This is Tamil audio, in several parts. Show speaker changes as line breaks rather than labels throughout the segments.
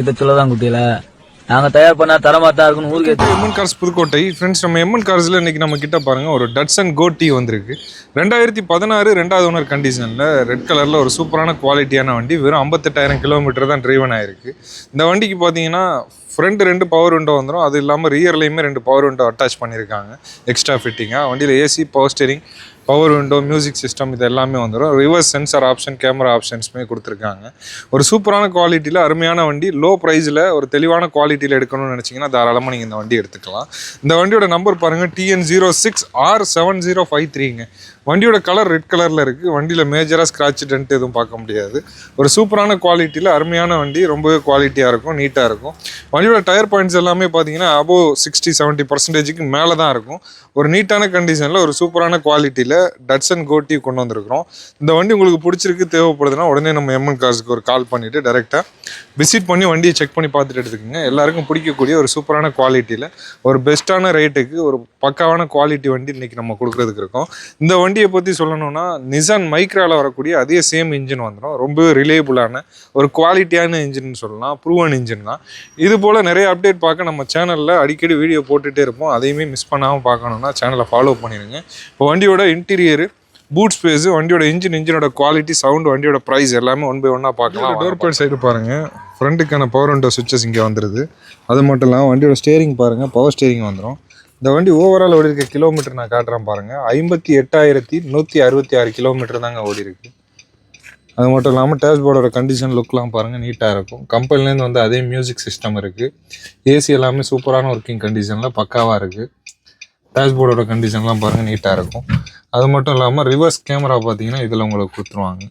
இதை சொல்லதான் குட்டியில நாங்க தயார் பண்ணா தரமா தான் இருக்குன்னு ஊருக்கு
எம்என் கார்ஸ் புதுக்கோட்டை ஃப்ரெண்ட்ஸ். நம்ம எம்என் கார்ஸ்ல இன்னைக்கு நம்ம கிட்ட பாருங்க ஒரு டட்சன் கோ டி வந்திருக்கு. 2016 2வது ஓனர் கண்டிஷன்ல ரெட் கலர்ல ஒரு சூப்பரான குவாலிட்டியான வண்டி. வெறும் 58,000 கிலோமீட்டர் தான் டிரைவன் ஆயிருக்கு. இந்த வண்டிக்கு பார்த்தீங்கன்னா ஃப்ரண்ட் 2 பவர் விண்டோ வந்துடும். அது இல்லாமல் ரியர்லையுமே 2 பவர் விண்டோ அட்டாச் பண்ணியிருக்காங்க எக்ஸ்ட்ரா ஃபிட்டிங்காக. வண்டியில் AC, power steering, power window, music system இது எல்லாமே வந்துடும். ரிவர்ஸ் சென்சார் ஆப்ஷன், கேமரா ஆப்ஷன்ஸுமே கொடுத்துருக்காங்க. ஒரு சூப்பரான குவாலிட்டியில் அருமையான வண்டி. லோ ப்ரைஸில் ஒரு தெளிவான குவாலிட்டியில் எடுக்கணும்னு நினச்சிங்கன்னா தாராளமாக நீங்கள் இந்த வண்டி எடுத்துக்கலாம். இந்த வண்டியோட நம்பர் பாருங்கள், TN06R7053ங்க. வண்டியோட கலர் ரெட் கலரில் இருக்குது. வண்டியில் மேஜராக ஸ்க்ராட்ச் டென்ட் எதுவும் பார்க்க முடியாது. ஒரு சூப்பரான குவாலிட்டியில் அருமையான வண்டி. ரொம்பவே குவாலிட்டியாக இருக்கும், நீட்டாக இருக்கும். வண்டியோட டயர் பாயிண்ட்ஸ் எல்லாமே பார்த்தீங்கன்னா அபோவ் 60-70% மேலே தான் இருக்கும். ஒரு நீட்டான கண்டிஷனில் ஒரு சூப்பரான குவாலிட்டியில் டட்சன் கோ டி கொண்டு வந்திருக்கிறோம். இந்த வண்டி உங்களுக்கு பிடிச்சிருக்கு, தேவைப்படுதுன்னா உடனே நம்ம எம்என் கார்ஸ்க்கு ஒரு கால் பண்ணிவிட்டு டேரெக்டாக விசிட் பண்ணி வண்டியை செக் பண்ணி பார்த்துட்டு எடுத்துக்கோங்க. எல்லாருக்கும் பிடிக்கக்கூடிய ஒரு சூப்பரான குவாலிட்டியில் ஒரு பெஸ்ட்டான ரேட்டுக்கு ஒரு பக்காவான குவாலிட்டி வண்டி இன்றைக்கி நம்ம கொடுக்குறதுக்கு இருக்கோம். இந்த வண்டியை பற்றி சொல்லணும்னா நிசான் மைக்ராவில் வரக்கூடிய அதே சேம் இன்ஜின் வந்துடும். ரொம்பவே ரிலேபிளான ஒரு குவாலிட்டியான இன்ஜின் சொல்லலாம், ப்ரூவன் இன்ஜின் தான். இது போல் நிறைய அப்டேட் பார்க்க நம்ம சேனலில் அடிக்கடி வீடியோ போட்டுகிட்டே இருப்போம். அதையுமே மிஸ் பண்ணாமல் பார்க்கணுன்னா சேனலை ஃபாலோ பண்ணிடுங்க. இப்போ வண்டியோட இன்டீரியரு, பூட் ஸ்பேஸு, வண்டியோட இன்ஜினோட குவாலிட்டி, சவுண்டு, வண்டியோட ப்ரைஸ் எல்லாமே ஒன் பை ஒன்னாக பார்க்கலாம். டோர் பேட் சைடு பாருங்கள், ஃப்ரண்ட்டுக்கான பவர் விண்டோ சுவிட்சஸ் இங்கே வந்துடுது. அது மட்டும் இல்லாமல் வண்டியோட ஸ்டேரிங் பாருங்கள், பவர் ஸ்டேரிங் வந்துடும். இந்த வண்டி ஓவரால் ஓடி இருக்க கிலோமீட்டர் நான் காட்டுறேன் பாருங்கள், 58,166 கிலோமீட்டர் தாங்க ஓடி இருக்கு. அது மட்டும் இல்லாமல் டேஷ்போர்டோட கண்டிஷன் லுக்லாம் பாருங்கள், நீட்டாக இருக்கும். கம்பெனிலேருந்து வந்து அதே மியூசிக் சிஸ்டம் இருக்குது. ஏசி எல்லாமே சூப்பரான ஒர்க்கிங் கண்டிஷனில் பக்காவாக இருக்குது. டேஷ்போர்டோட கண்டிஷன்லாம் பாருங்கள், நீட்டாக இருக்கும். அது மட்டும் இல்லாமல் ரிவர்ஸ் கேமரா பார்த்தீங்கன்னா இதில் உங்களுக்கு கொடுத்துருவாங்க.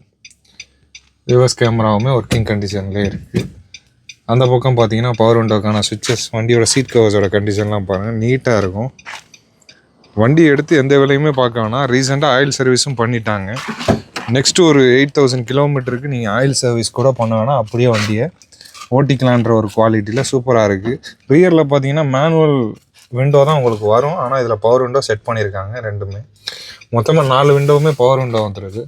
ரிவர்ஸ் கேமராவுமே ஒர்க்கிங் கண்டிஷன்லேயே இருக்குது. அந்த பக்கம் பார்த்தீங்கன்னா பவர் விண்டோக்கான சுவிட்சஸ், வண்டியோட சீட் கவர்ஸோட கண்டிஷன்லாம் பாருங்கள், நீட்டாக இருக்கும். வண்டி எடுத்து எந்த வேலையுமே பார்க்க வேணாம். ரீசெண்டாக ஆயில் சர்வீஸும் பண்ணிட்டாங்க. நெக்ஸ்ட்டு ஒரு 8,000 கிலோமீட்டருக்கு நீங்கள் ஆயில் சர்வீஸ் கூட பண்ண வேணாம், அப்படியே வண்டியை ஓட்டிக்கலான்ற ஒரு குவாலிட்டியில் சூப்பராக இருக்குது. ரியரில் பார்த்தீங்கன்னா மேனுவல் விண்டோ தான் உங்களுக்கு வரும். ஆனால் இதில் பவர் விண்டோ செட் பண்ணியிருக்காங்க ரெண்டுமே. மொத்தமாக 4 விண்டோவுமே பவர் விண்டோ வந்துடுது.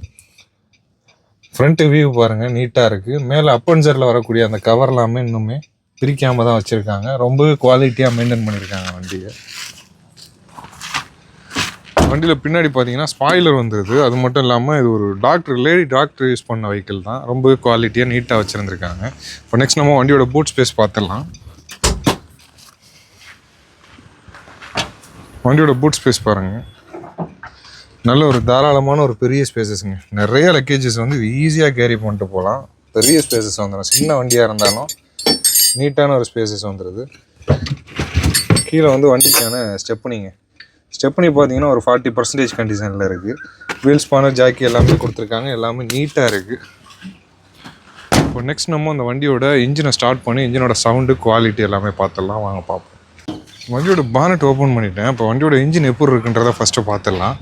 ஃப்ரண்ட்டு வியூ பாருங்கள், நீட்டாக இருக்குது. மேலே அப்பன்சரில் வரக்கூடிய அந்த கவர் எல்லாமே இன்னுமே பிரிக்காமல் தான் வச்சுருக்காங்க. ரொம்பவே குவாலிட்டியாக மெயின்டைன் பண்ணியிருக்காங்க வண்டியை. வண்டியில் பின்னாடி பார்த்தீங்கன்னா ஸ்பாய்லர் வந்துடுது. அது மட்டும் இல்லாமல் இது ஒரு லேடி டாக்டர் யூஸ் பண்ண வெஹிக்கிள் தான். ரொம்பவே குவாலிட்டியாக நீட்டாக வச்சுருந்துருக்காங்க. இப்போ நெக்ஸ்ட் நம்ம வண்டியோட பூட் ஸ்பேஸ் பார்த்துடலாம். வண்டியோட பூட் ஸ்பேஸ் பாருங்கள், நல்ல ஒரு தாராளமான ஒரு பெரிய ஸ்பேசஸ்ங்க. நிறைய லக்கேஜஸ் வந்து ஈஸியாக கேரி பண்ணிட்டு போகலாம். பெரிய ஸ்பேசஸ் வந்துடும். சின்ன வண்டியாக இருந்தாலும் நீட்டான ஒரு ஸ்பேசஸ் வந்துடுது. கீழே வந்து வண்டிக்கான ஸ்டெப்னி பார்த்தீங்கன்னா ஒரு 40% கண்டிஷனில் இருக்குது. வீல் ஸ்பானர், ஜாக்கி எல்லாமே கொடுத்துருக்காங்க. எல்லாமே நீட்டாக இருக்குது. இப்போ நெக்ஸ்ட் நம்ம அந்த வண்டியோட இன்ஜினை ஸ்டார்ட் பண்ணி இன்ஜினோட சவுண்டு, குவாலிட்டி எல்லாமே பார்த்துடலாம். வாங்க பார்ப்போம். வண்டியோட பானட் ஓப்பன் பண்ணிட்டேன். இப்போ வண்டியோட இன்ஜின் எப்படி இருக்குன்றதை ஃபஸ்ட்டு பார்த்துடலாம்.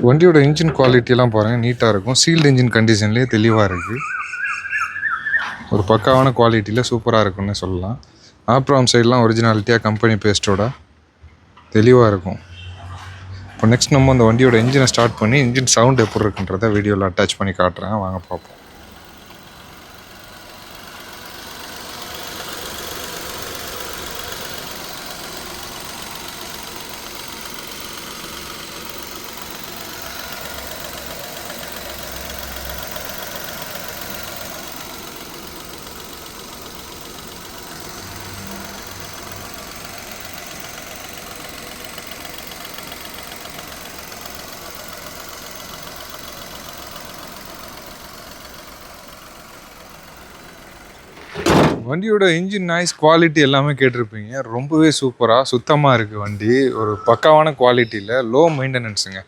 வண்டியோட இன்ஜின் குவாலிட்டியெல்லாம் பாருங்கள், நீட்டாக இருக்கும். சீல்டு இன்ஜின் கண்டிஷன்லேயே தெளிவாக இருக்குது. ஒரு பக்காவான குவாலிட்டியில் சூப்பராக இருக்குன்னு சொல்லலாம். ஆப்ராம் சைட்லாம் ஒரிஜினாலிட்டியாக கம்பெனி பேஸ்ட்டோட தெளிவாக இருக்கும். இப்போ நெக்ஸ்ட் நம்ம அந்த வண்டியோட இன்ஜினை ஸ்டார்ட் பண்ணி இன்ஜின் சவுண்ட் எப்படி இருக்குன்றதை வீடியோவில் அட்டாச் பண்ணி காட்டுறேன். வாங்க பார்ப்போம். வண்டியோட இன்ஜின் நாய்ஸ் குவாலிட்டி எல்லாமே கேட்டிருப்பீங்க. ரொம்பவே சூப்பராக சுத்தமாக இருக்குது வண்டி. ஒரு பக்காவான குவாலிட்டியில் லோ மெயின்டெனன்ஸுங்க.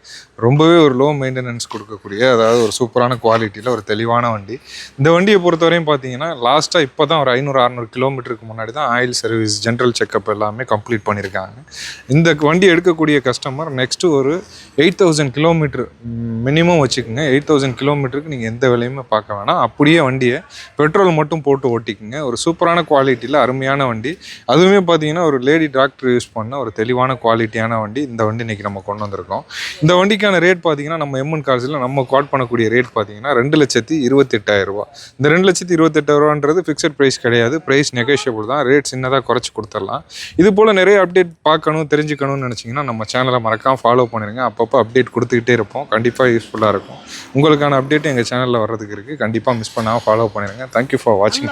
ரொம்பவே ஒரு லோ மெயின்டெனன்ஸ் கொடுக்கக்கூடிய, அதாவது ஒரு சூப்பரான குவாலிட்டியில் ஒரு தெளிவான வண்டி. இந்த வண்டியை பொறுத்தவரையும் பார்த்தீங்கன்னா லாஸ்ட்டாக இப்போ தான் ஒரு 500-600 கிலோமீட்டருக்கு முன்னாடி தான் ஆயில் சர்வீஸ், ஜென்ரல் செக்கப் எல்லாமே கம்ப்ளீட் பண்ணியிருக்காங்க. இந்த வண்டி எடுக்கக்கூடிய கஸ்டமர் நெக்ஸ்ட்டு ஒரு 8,000 கிலோமீட்டர் மினிமம் வச்சுக்கோங்க. 8,000 கிலோமீட்டருக்கு நீங்கள் எந்த வேலையுமே பார்க்க வேணாம். அப்படியே வண்டியை பெட்ரோல் மட்டும் போட்டு ஓட்டிக்குங்க. ஒரு சூப்பரான குவாலிட்டியில் அருமையான வண்டி. அதுவுமே பார்த்தீங்கன்னா ஒரு லேடி டாக்டர் யூஸ் பண்ண ஒரு தெளிவான குவாலிட்டியான வண்டி. இந்த வண்டி இன்றைக்கி நம்ம கொண்டு வந்திருக்கோம். இந்த வண்டிக்கான ரேட் பார்த்தீங்கன்னா நம்ம எம்என் கார்ஸில் நம்ம குவாட் பண்ணக்கூடிய ரேட் பார்த்தீங்கன்னா 2,28,000 ரூபா. இந்த 2,28,000 ரூபான்றது ஃபிக்ஸட் ப்ரைஸ் கிடையாது, ப்ரைஸ் நெகோஷியபிள் தான். ரேட் சின்னதாக குறைச்சி கொடுத்துடலாம். இது போல் நிறைய அப்டேட் பார்க்கணும் தெரிஞ்சுக்கணும்னு நினச்சிங்கன்னா நம்ம சேனலை மறக்காமல் ஃபாலோ பண்ணிடுங்க. அப்பப்போ அப்டேட் கொடுத்துக்கிட்டே இருப்போம். கண்டிப்பாக யூஸ்ஃபுல்லாக இருக்கும். உங்களுக்கான அப்டேட் எங்கள் சேனலில் வர்றதுக்கு இருக்குது. கண்டிப்பாக மிஸ் பண்ணாமல் ஃபாலோ பண்ணிடுங்க. தேங்க்யூ ஃபார் வாட்சிங்.